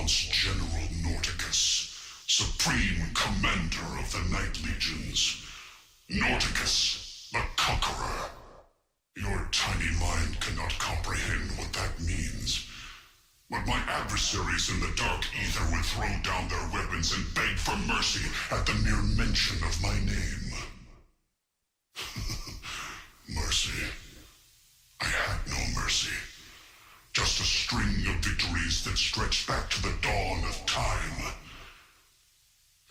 once General Norticus, Supreme Commander of the Night Legions. Norticus, the Conqueror. Your tiny mind cannot comprehend what that means. But my adversaries in the dark ether would throw down their weapons and beg for mercy at the mere mention of my name. Mercy. I had no mercy. Just a string of victories that stretched back to the dawn of time.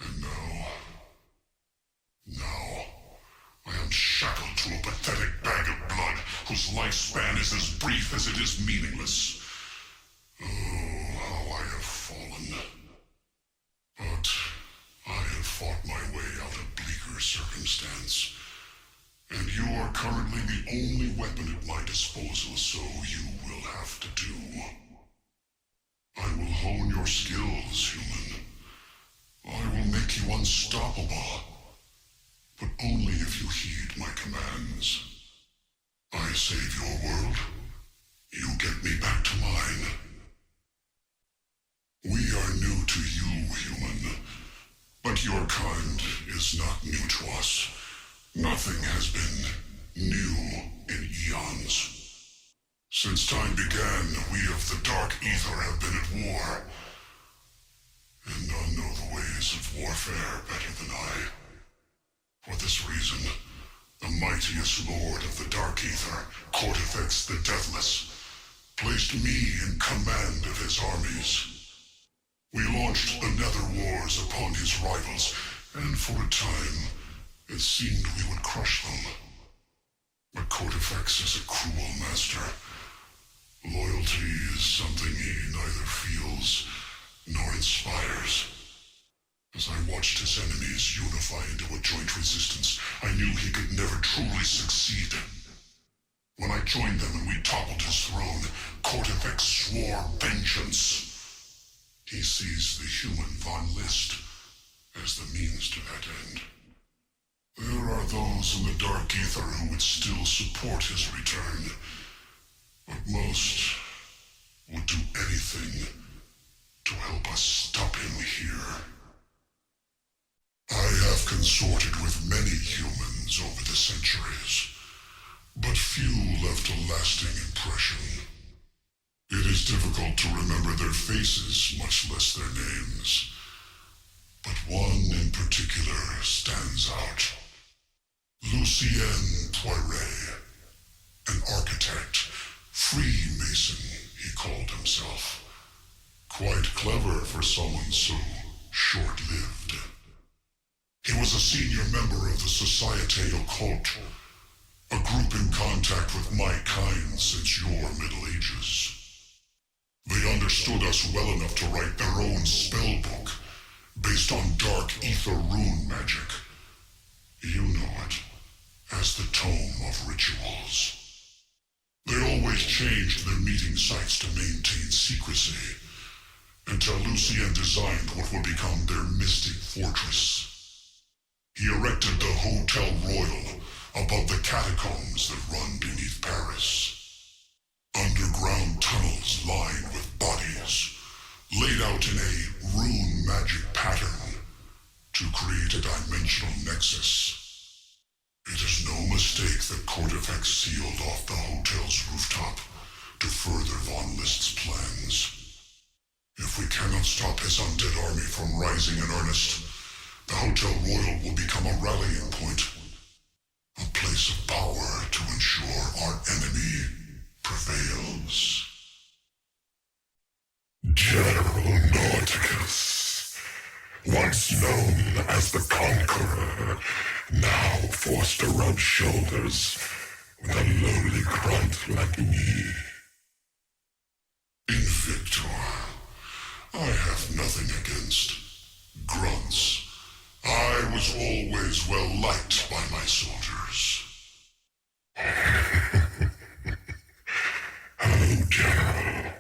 And now, I am shackled to a pathetic bag of blood whose lifespan is as brief as it is meaningless. Oh, how I have fallen. But I have fought my way out of bleaker circumstance. And you are currently the only weapon at my disposal, so you will have to do. I will hone your skills, human. I will make you unstoppable. But only if you heed my commands. I save your world. You get me back to mine. We are new to you, human. But your kind is not new to us. Nothing has been new in eons. Since time began, we of the Dark Aether have been at war. And none know the ways of warfare better than I. For this reason, the mightiest lord of the Dark Aether, Cortifex the Deathless, placed me in command of his armies. We launched the Nether Wars upon his rivals, and for a time, it seemed we would crush them. But Cortifex is a cruel master. Loyalty is something he neither feels nor inspires. As I watched his enemies unify into a joint resistance, I knew he could never truly succeed. When I joined them and we toppled his throne, Cortifex swore vengeance. He sees the human Von List as the means to that end. There are those in the Dark Aether who would still support his return, but most would do anything to help us stop him here. I have consorted with many humans over the centuries, but few left a lasting impression. It is difficult to remember their faces, much less their names. But one in particular stands out. Lucien Poiret, an architect, Freemason, he called himself. Quite clever for someone so short-lived. He was a senior member of the Societe Occult, a group in contact with my kind since your Middle Ages. They understood us well enough to write their own spell book, based on Dark Aether rune magic. You know it as the Tome of Rituals. They always changed their meeting sites to maintain secrecy, until Lucien designed what would become their mystic fortress. He erected the Hotel Royal above the catacombs that run beneath Paris. Underground tunnels lined with bodies, laid out in a rune magic pattern to create a dimensional nexus. It is no mistake that Cortifex sealed off the hotel's rooftop to further Von List's plans. If we cannot stop his undead army from rising in earnest, the Hotel Royal will become a rallying point, a place of power to ensure our enemy prevails. General Norticus, once known as the Conqueror, now forced to rub shoulders with a lowly grunt like me. Invictor, I have nothing against grunts. I was always well liked by my soldiers. Oh, General,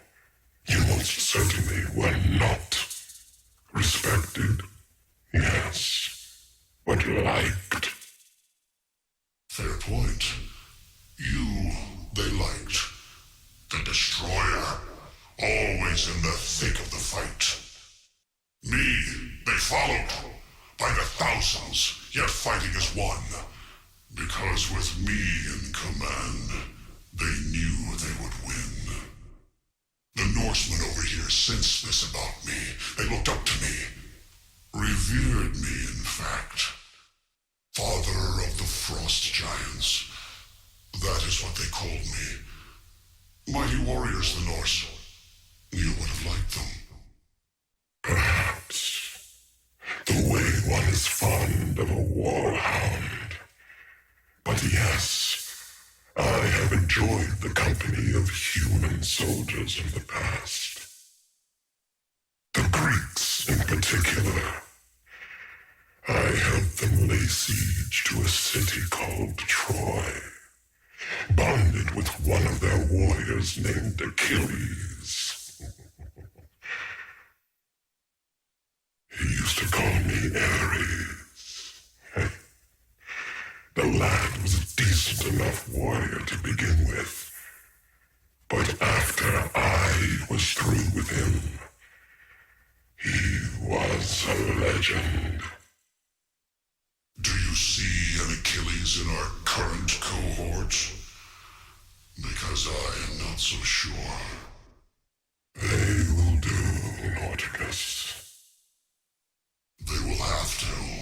you most certainly were not. Respected, yes, but liked. Fair point. You, they liked. The Destroyer, always in the thick of the fight. Me, they followed. By the thousands, yet fighting as one. Because with me in command, they knew they would win. The Norsemen over here sensed this about me. They looked up to me. Revered me, in fact. Father of the Frost Giants. That is what they called me. Mighty warriors, the Norse. You would have liked them. Perhaps. The way one is fond of a warhound. But yes, I have enjoyed the company of human soldiers in the past. The Greeks in particular. I helped them lay siege to a city called Troy, bonded with one of their warriors named Achilles. He used to call me Ares. The lad was a decent enough warrior to begin with, but after I was through with him, he was a legend. Do you see an Achilles in our current cohorts? Because I am not so sure. They will do, Norticus. They will have to.